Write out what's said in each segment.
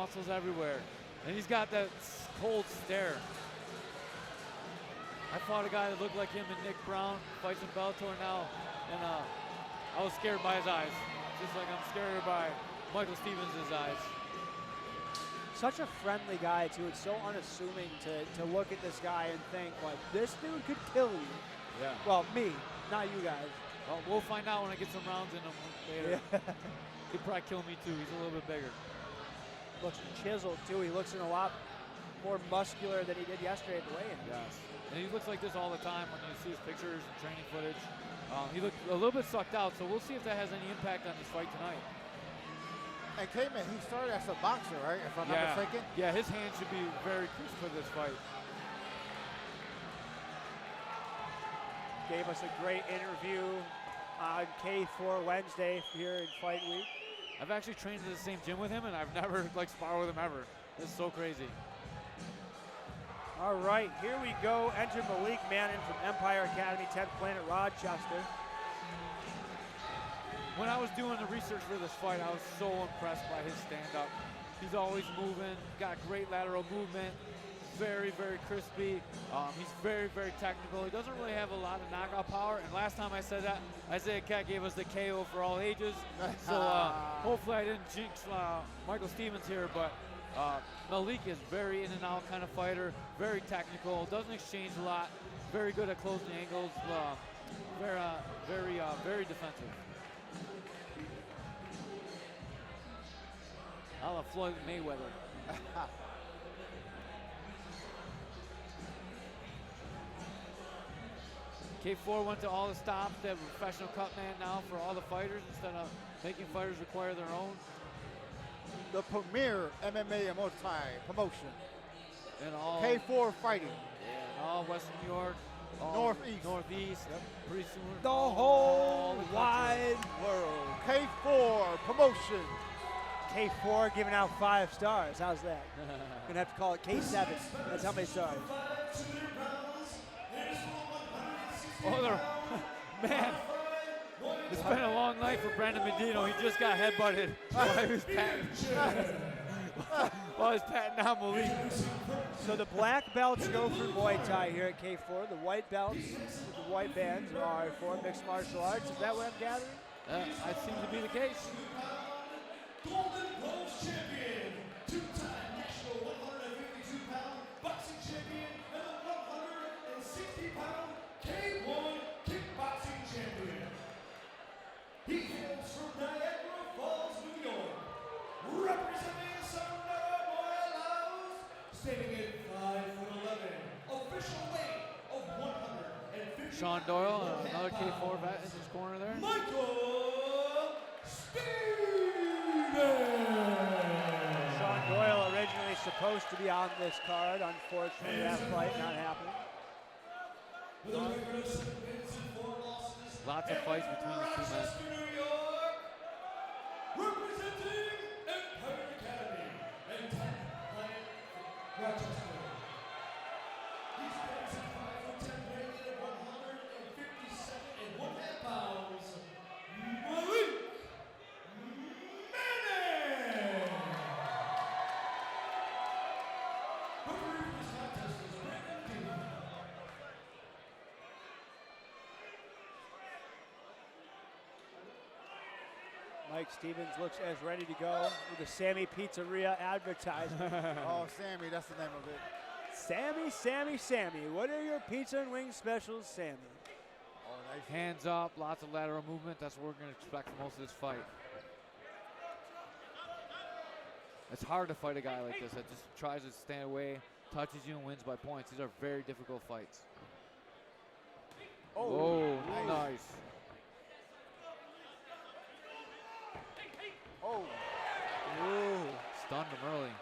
muscles everywhere. And he's got that cold stare. I fought a guy that looked like him and Nick Brown, fights in Bellator now, and I was scared by his eyes, just like I'm scared by Michael Stevens' eyes. Such a friendly guy too. It's so unassuming to look at this guy and think like, this dude could kill you. Yeah. Well, me, not you guys. Well, we'll find out when I get some rounds in him later. Yeah. He'd probably kill me too. He's a little bit bigger. Looks chiseled too. He looks in a lot more muscular than he did yesterday at the weigh-in. Yes. And he looks like this all the time when you see his pictures and training footage. He looked a little bit sucked out, so we'll see if that has any impact on his fight tonight. And K-Man, he started as a boxer, right? If I'm not mistaken? Yeah, his hands should be very crisp for this fight. Gave us a great interview on K4 Wednesday here in Fight Week. I've actually trained in the same gym with him, and I've never sparred with him ever. This is so crazy. All right, here we go. Enter Malik Mannon from Empire Academy, 10th Planet, Rochester. When I was doing the research for this fight, I was so impressed by his stand-up. He's always moving, got great lateral movement, very, very crispy. He's very, very technical. He doesn't really have a lot of knockout power, and last time I said that, Isaiah Cat gave us the KO for all ages. So hopefully I didn't jinx Michael Stevens here, but Malik is very in and out kind of fighter, very technical, doesn't exchange a lot, very good at closing angles, very defensive. I love Floyd Mayweather. K4 went to all the stops. They have a professional cut man now for all the fighters instead of making fighters require their own. The premier MMA and Muay Thai promotion. And all K4 fighting. Yeah, and all Western New York. Northeast. Yep. Pretty soon. The whole wide world. K4 promotion. K4 giving out 5 stars. How's that? Gonna have to call it K7. That's how many stars. Man, it's been a long night for Brandon Medino. He just got headbutted while he was patting down Malik. So the black belts go for Muay Thai here at K4. The white belts with the white bands are for mixed martial arts. Is that what I'm gathering? That seems to be the case. Golden Gloves champion, 2-time national 152-pound boxing champion, and the 160-pound K1 kickboxing champion. He hails from Niagara Falls, New York, representing Sunday Muay Laos, standing at 5'11", official weight of 150. Sean Doyle, another K4 vet in his corner there. Michael Stevens. Sean Doyle originally supposed to be on this card. Unfortunately, that fight not happening. Lots of fights between the two men. New York, representing Empire Academy and 10th Planet, Rochester. He's stands at 5'10", weighing at 157.5 pounds. Malik Mannon. Referee for this contest is Brandon Dean. Mike Stevens looks as ready to go with the Sammy Pizzeria advertisement. Oh, Sammy, that's the name of it. Sammy. What are your pizza and wing specials, Sammy? Oh, nice. Hands up, lots of lateral movement. That's what we're going to expect from most of this fight. It's hard to fight a guy like this that just tries to stand away, touches you, and wins by points. These are very difficult fights. Oh, nice. Oh. Ooh. Stunned him early.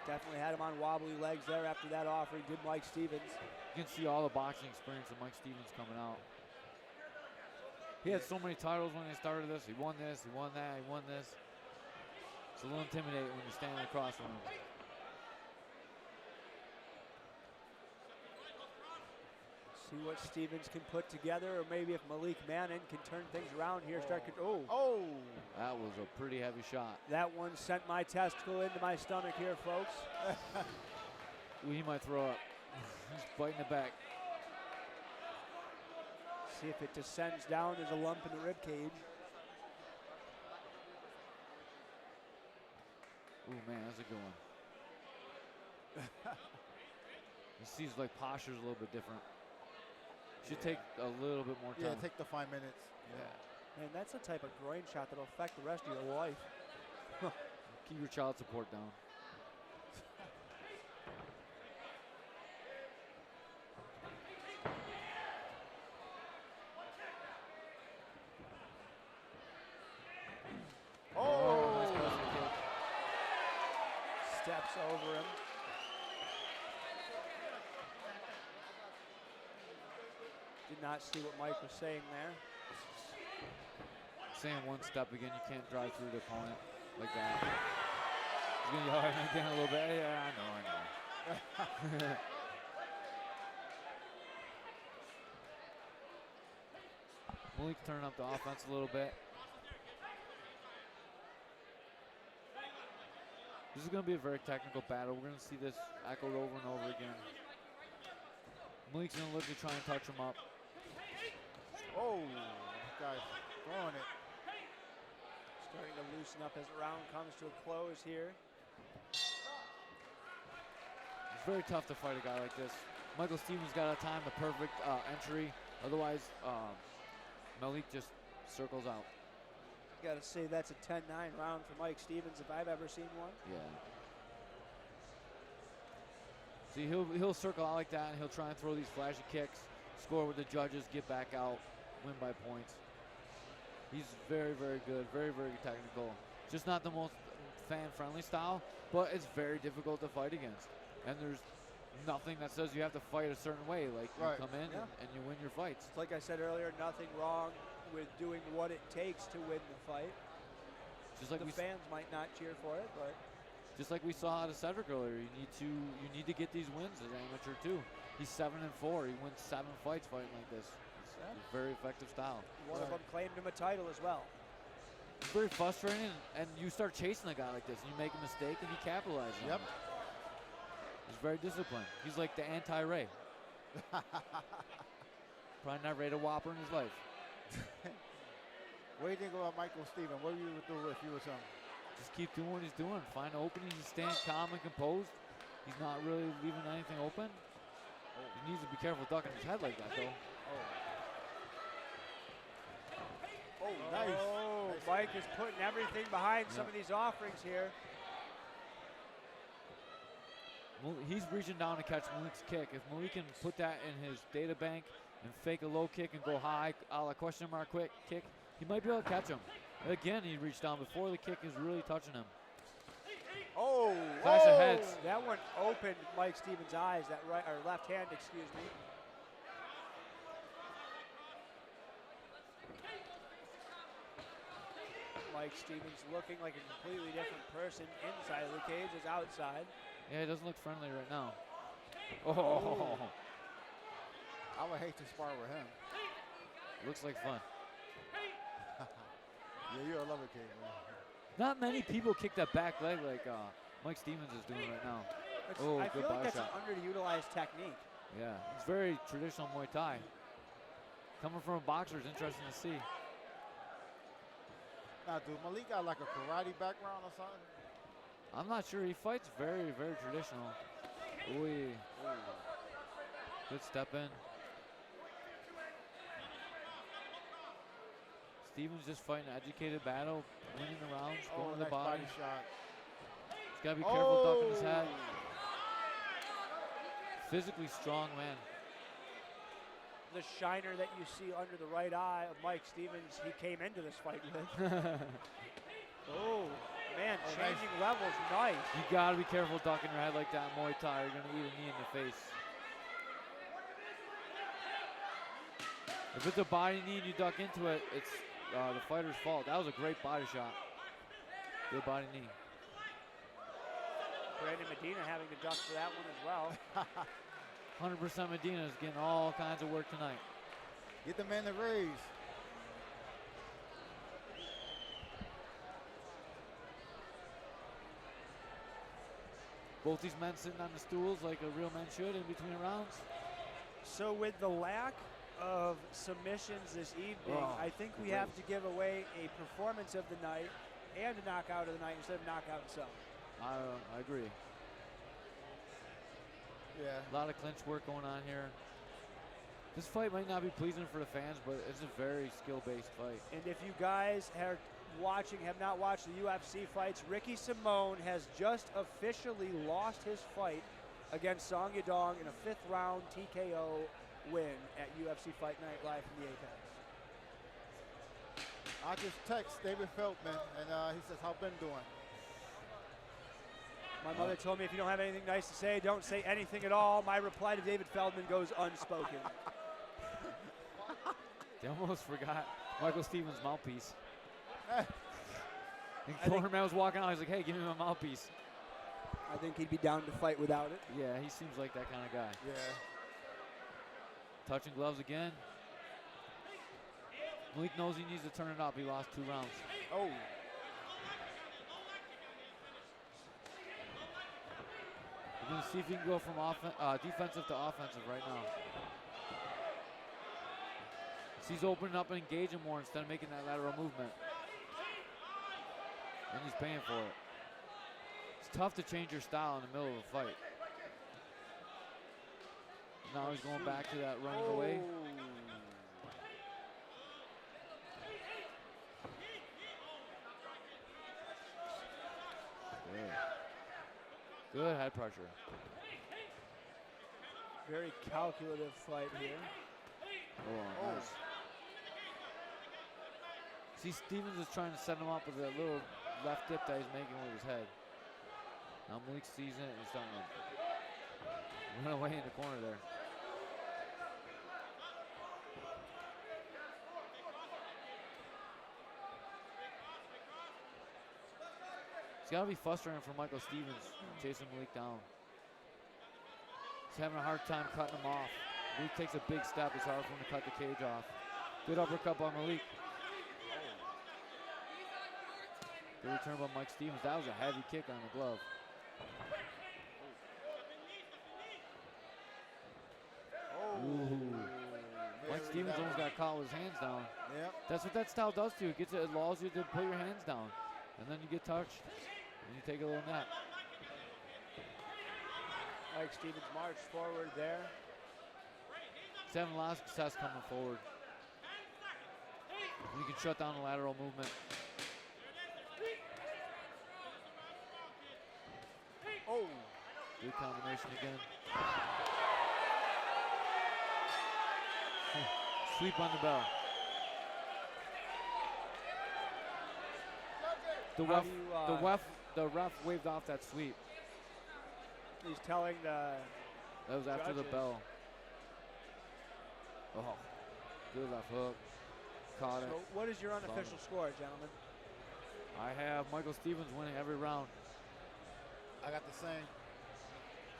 Definitely had him on wobbly legs there after that offering. Good Mike Stevens. You can see all the boxing experience of Mike Stevens coming out. He had so many titles when he started this. He won this, he won that, he won this. It's a little intimidating when you're standing across from him. See what Stevens can put together, or maybe if Malik Mannon can turn things around here. Oh! That was a pretty heavy shot. That one sent my testicle into my stomach here, folks. Ooh, he might throw up. He's biting it back. See if it descends down. There's a lump in the rib cage. Ooh, man, that's a good one. He sees like posture's a little bit different. Should take a little bit more time. Yeah, take the 5 minutes. Yeah. Man, that's the type of groin shot that'll affect the rest of your life. Keep your child support down. Oh! Nice pressing kick. Steps over him. Did not see what Mike was saying there. Saying one step again, you can't drive through the opponent like that. He's gonna yell at me again a little bit. Yeah, I know. Malik turning up the offense a little bit. This is going to be a very technical battle. We're going to see this echoed over and over again. Malik's going to look to try and touch him up. Oh, this guy's throwing it. Starting to loosen up as the round comes to a close here. It's very tough to fight a guy like this. Michael Stevens got to time the perfect entry. Otherwise, Malik just circles out. Got to say that's a 10-9 round for Mike Stevens if I've ever seen one. Yeah. See, he'll circle out like that, and he'll try and throw these flashy kicks, score with the judges, get back out, win by points. He's very, very good, very, very technical. Just not the most fan-friendly style, but it's very difficult to fight against. And there's nothing that says you have to fight a certain way. Like, you come in and you win your fights. It's like I said earlier, nothing wrong with doing what it takes to win the fight. Just like the fans might not cheer for it, but just like we saw out of Cedric earlier, you need to get these wins as an amateur too. He's 7-4. He wins 7 fights fighting like this. It's a very effective style. One of them claimed him a title as well. It's very frustrating, and you start chasing a guy like this, and you make a mistake, and he capitalizes on it. He's very disciplined. He's like the anti-Ray. Probably not Ray a whopper in his life. What do you think about Michael Stevens? What would you do if you were him? Just keep doing what he's doing. Find openings. He's staying calm and composed. He's not really leaving anything open. He needs to be careful ducking his head like that, though. Oh, nice. Oh, Mike is putting everything behind some of these offerings here. He's reaching down to catch Malik's kick. If Malik can put that in his data bank and fake a low kick and go high, a la question mark quick kick, he might be able to catch him. Again, he reached down before the kick is really touching him. Oh, Clash of heads. That one opened Mike Stevens' eyes, that right or left hand, excuse me. Mike Stevens looking like a completely different person inside of the cage as outside. Yeah, he doesn't look friendly right now. Oh. I would hate to spar with him. Looks like fun. Yeah, you're a lover kid, man. Not many people kick that back leg like Mike Stevens is doing right now. I good feel like body that's shot. an underutilized technique. Yeah, it's very traditional Muay Thai. Coming from a boxer is interesting to see. Now, dude, Malik got like a karate background or something? I'm not sure. He fights very, very traditional. Ooh. Good step in. Stevens just fighting an educated battle, winning the rounds, going to the nice body. shot. He's got to be careful ducking his head. Physically strong man. The shiner that you see under the right eye of Mike Stevens, he came into this fight with. Oh, man, changing levels, nice. You got to be careful ducking your head like that in Muay Thai. You're going to eat a knee in the face. If it's a body knee and you duck into it, it's the fighter's fault. That was a great body shot. Good body knee. Brandon Medina having to duck for that one as well. 100% Medina is getting all kinds of work tonight. Get the man to raise. Both these men sitting on the stools like a real man should in between rounds. So with the lack of submissions this evening, I think we have to give away a performance of the night and a knockout of the night instead of knockout itself. I agree. Yeah. A lot of clinch work going on here. This fight might not be pleasing for the fans, but it's a very skill-based fight. And if you guys are watching, have not watched the UFC fights, Ricky Simone has just officially lost his fight against Song Yadong in a 5th round TKO win at UFC Fight Night live from the Apex. I just text David Feldman, and he says, "How Ben doing?" My mother told me if you don't have anything nice to say, don't say anything at all. My reply to David Feldman goes unspoken. They almost forgot Michael Stevens' mouthpiece. Eh, And Cornerman was walking out. He's like, "Hey, give me my mouthpiece." I think he'd be down to fight without it. Yeah, he seems like that kind of guy. yeah. Touching gloves again. Malik knows he needs to turn it up. He lost 2 rounds. Oh. We're going to see if he can go from defensive to offensive right now. He's opening up and engaging more instead of making that lateral movement. And he's paying for it. It's tough to change your style in the middle of a fight. Now he's going back to that running away. Good head pressure. Very calculative fight here. Oh, nice. See, Stevens is trying to set him up with a little left dip that he's making with his head. Now Malik sees it and he's starting to run away in the corner there. It's got to be frustrating for Michael Stevens chasing Malik down. He's having a hard time cutting him off. Malik takes a big step. It's hard for him to cut the cage off. Good uppercut by Malik. Good return by Mike Stevens. That was a heavy kick on the glove. Ooh. Mike Stevens almost got caught with his hands down. Yep. That's what that style does to you. It allows you to put your hands down. And then you get touched. And you take a little nap. Mike Stevens marched forward there. He's having a lot of success coming forward. You can shut down the lateral movement. Oh. Good combination again. Sweep on the bell. The ref waved off that sweep. He's telling the That was after the judges. bell. Oh, good left hook. Caught it. So what is your unofficial score, gentlemen? I have Michael Stevens winning every round. I got the same.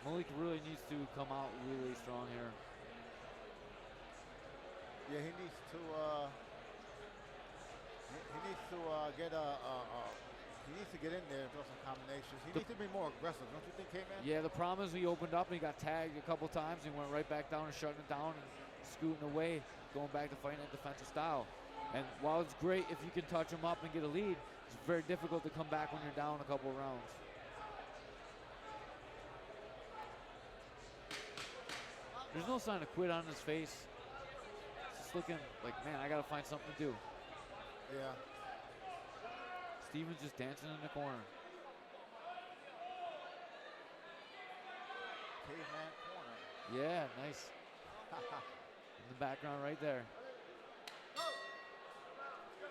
Malik really needs to come out really strong here. Yeah, he needs to. He needs to get he needs to get in there and throw some combinations. He needs to be more aggressive, don't you think, K-Man? Yeah, the problem is he opened up and he got tagged a couple times. He went right back down and shutting it down and scooting away, going back to fighting a defensive style. And while it's great if you can touch him up and get a lead, it's very difficult to come back when you're down a couple rounds. There's no sign of quit on his face. It's just looking like, man, I got to find something to do. Yeah. Stevens just dancing in the corner. Caveman corner. Yeah, nice. In the background right there.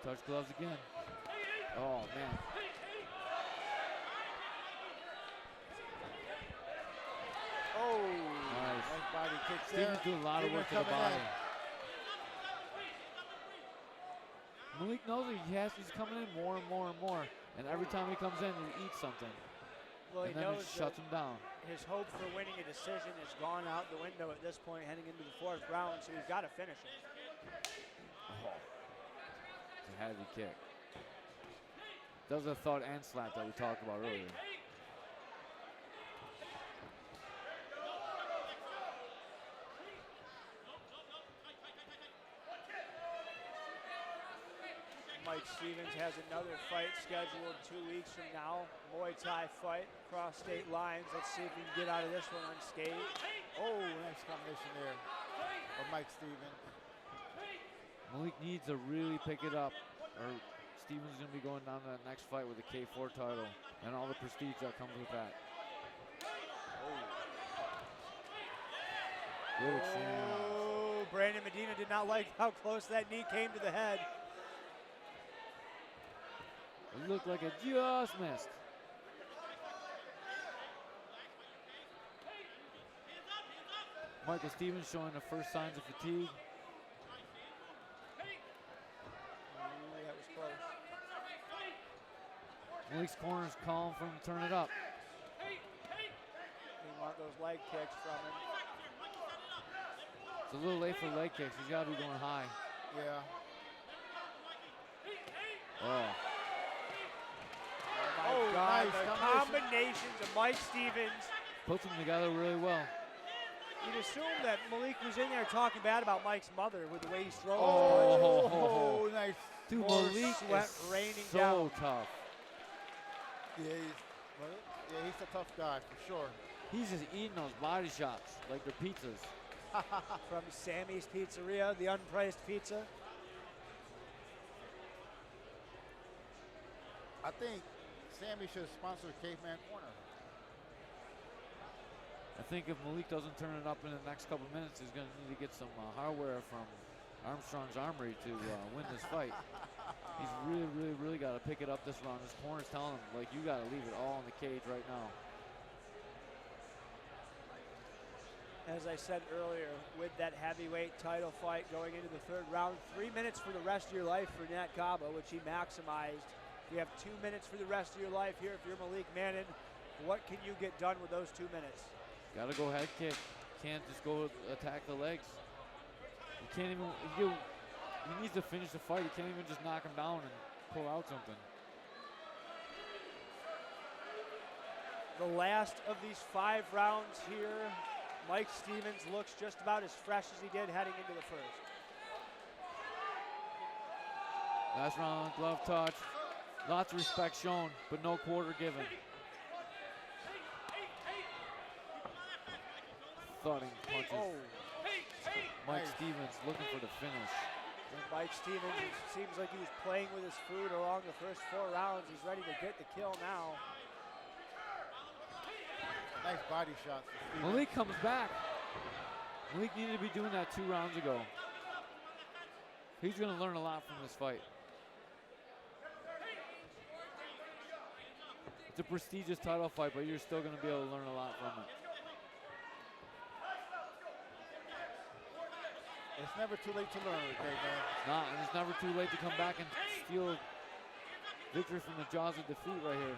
Touch gloves again. Oh, man. Oh. Nice. Nice body kicks Stevens there. doing a lot of Stevens work to the coming body. in. Malik knows he's coming in more and more and more. And every time he comes in, he eats something. Well, he and then knows it shuts him down. his hope for winning a decision is gone out the window at this point, heading into the 4th round, so he's got to finish it. Oh, it's a heavy kick. Does a thought and slap that we talked about earlier. Mike Stevens has another fight scheduled 2 weeks from now. Muay Thai fight across state lines. Let's see if we can get out of this one unscathed. Oh, nice combination there of Mike Stevens. Malik needs to really pick it up, or Stevens is going to be going down to that next fight with the K4 title and all the prestige that comes with that. Good exchange. Oh, Brandon Medina did not like how close that knee came to the head. It looked like it just missed. Michael Stevens showing the first signs of fatigue. That was close. Malik's corner is calling for him to turn it up. We want those leg kicks from him. It's a little late for leg kicks. He's got to be going high. Yeah. Oh. Oh, God, nice the combination. combinations of Mike Stevens. Puts them together really well. You'd assume that Malik was in there talking bad about Mike's mother with the way he's throwing Oh, his punches. nice. Dude, More Malik sweat is raining so down. tough. Yeah, he's a tough guy for sure. He's just eating those body shots like they're pizzas. From Sammy's Pizzeria, the unpriced pizza. I think Sammy should sponsor Caveman Corner. I think if Malik doesn't turn it up in the next couple minutes, he's going to need to get some hardware from Armstrong's Armory to win this fight. He's really got to pick it up this round. His corner's telling him, like, you got to leave it all in the cage right now. As I said earlier, with that heavyweight title fight going into the 3rd round, 3 minutes for the rest of your life for Nat Kaba, which he maximized. You have 2 minutes for the rest of your life here if you're Malik Mannon. What can you get done with those 2 minutes? Got to go head kick. Can't just go attack the legs. You can't even, he needs to finish the fight. He can't even just knock him down and pull out something. The last of these 5 rounds here. Mike Stevens looks just about as fresh as he did heading into the 1st. Last round, glove touch. Lots of respect shown, but no quarter given. Thudding punches. Oh. Mike Stevens looking for the finish. And Mike Stevens, it seems like he was playing with his food along the first 4 rounds. He's ready to get the kill now. Nice body shots. Malik comes back. Malik needed to be doing that 2 rounds ago. He's going to learn a lot from this fight. It's a prestigious title fight, but you're still going to be able to learn a lot from it. It's never too late to learn, okay, man? It's not, and it's never too late to come back and steal victory from the jaws of defeat right here.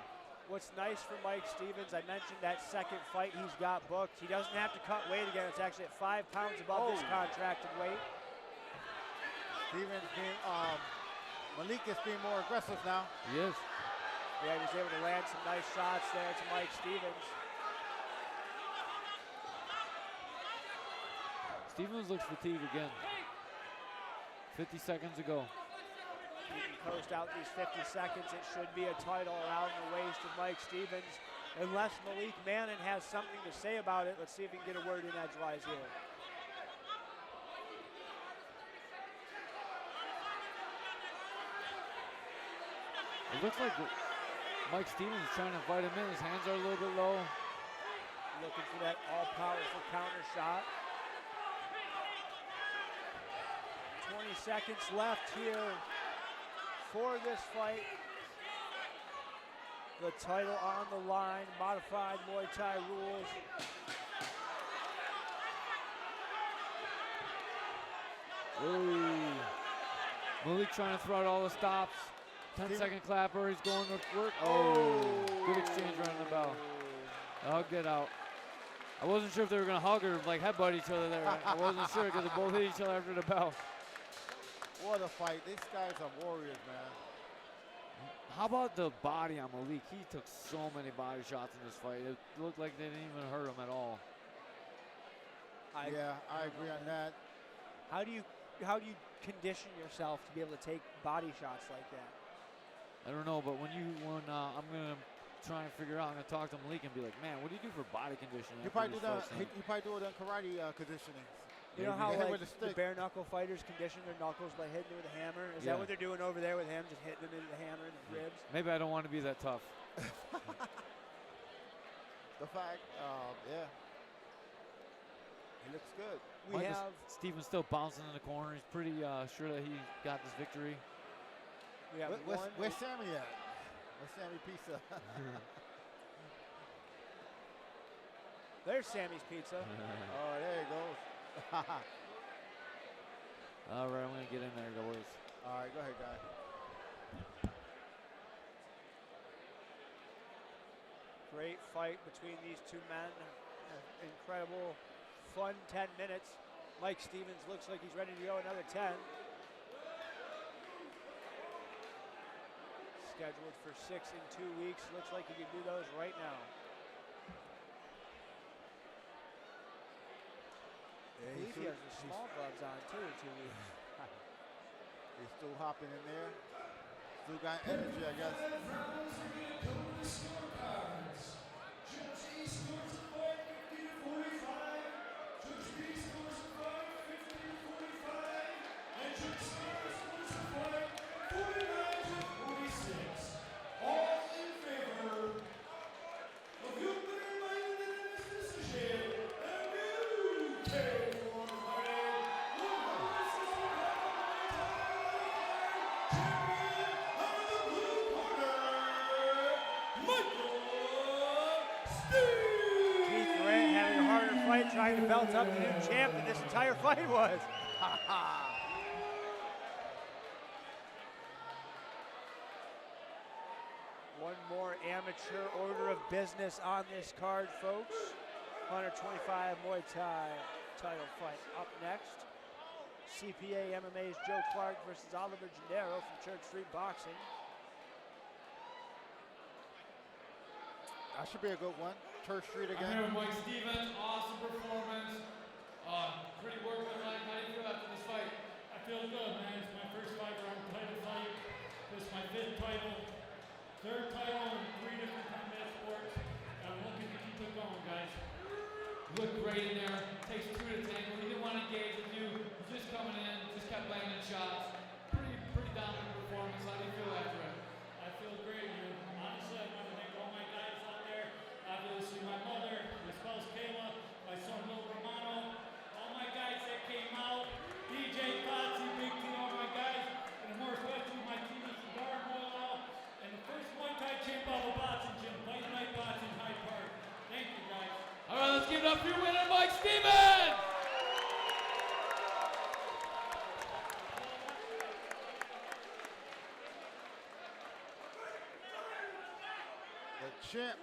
What's nice for Mike Stevens, I mentioned that 2nd fight he's got booked. He doesn't have to cut weight again. It's actually at 5 pounds above this contracted weight. Stevens being, Malik is being more aggressive now. He is. Yeah, he was able to land some nice shots there to Mike Stevens. Stevens looks fatigued again. 50 seconds ago. He can coast out these 50 seconds. It should be a title around the waist of Mike Stevens. Unless Malik Mannon has something to say about it. Let's see if he can get a word in edgewise here. It looks like Mike Stevens is trying to fight him in. His hands are a little bit low. Looking for that all-powerful counter shot. 20 seconds left here for this fight. The title on the line, modified Muay Thai rules. Ooh. Malik trying to throw out all the stops. 10-second clapper, he's going to work. Oh, good exchange around the bell. Oh, get out. I wasn't sure if they were going to hug or like headbutt each other there. I wasn't sure because they both hit each other after the bell. What a fight. These guys are warriors, man. How about the body on Malik? He took so many body shots in this fight. It looked like they didn't even hurt him at all. Yeah, I agree on that. How do you condition yourself to be able to take body shots like that? I don't know, but when I'm gonna try and figure out, I'm gonna talk to Malik and be like, man, what do you do for body conditioning? You probably do that. You probably do it in karate conditioning. You know how Hit like with a the stick. bare knuckle fighters condition their knuckles by hitting it with a hammer? Is that what they're doing over there with him, just hitting him into the hammer in the ribs? Maybe I don't want to be that tough. The fact, yeah. He looks good. We have Steven's still bouncing in the corner. He's pretty sure that he got this victory. we have Where's Sammy at? Where's Sammy Pizza? There's Sammy's Pizza. Oh, there he goes. All right, I'm gonna get in there, boys. All right, go ahead, guy. Great fight between these two men. Incredible, fun 10 minutes. Mike Stevens looks like he's ready to go another 10. Scheduled for 6 in 2 weeks. Looks like he can do those right now. I believe he has the small gloves on too in 2 weeks. He's still hopping in there. Still got energy, I guess. Judge A scores the fight 50 to 45. Judge B scores the fight 50 to 45. And Judge C scores the fight 49 to 46. All in favor of your winner by unanimous decision. And you came for fighting 160lb champion out of the blue corner, Michael Steve. Keith Durant having a harder fight trying to belt up the new champ than this entire fight was. One more amateur order of business on this card, folks. 125 Muay Thai title fight up next. CPA MMA's Joe Clark versus Oliver Gennaro from Church Street Boxing. That should be a good one. Church Street I'm again. here with Mike Stevens. Awesome performance. Pretty work with Mike. How do you feel after this fight? I feel good, man. It's my first fight round title fight. This is my 5th title. 3rd title in 3 different combat sports. I'm looking to keep it going, guys. You look great in there. Takes 2 to tangle. He didn't want to engage with you. He's just coming in. Just kept landing shots. Pretty dominant performance. How do you feel after it? I feel great, man. Honestly, I want to thank all my guys out there. Obviously, my mother, my spouse Kayla, my son Lil Romano, all my guys that came out, DJ Foxy, Big T, all my guys, and more especially my team of Cigar Boyle, and the first Muay Thai champ of the boxing gym, Fight Night Boxing Hyde Park. Thank you, guys. All right, let's give it up for your winner, Mike Stevens! The champ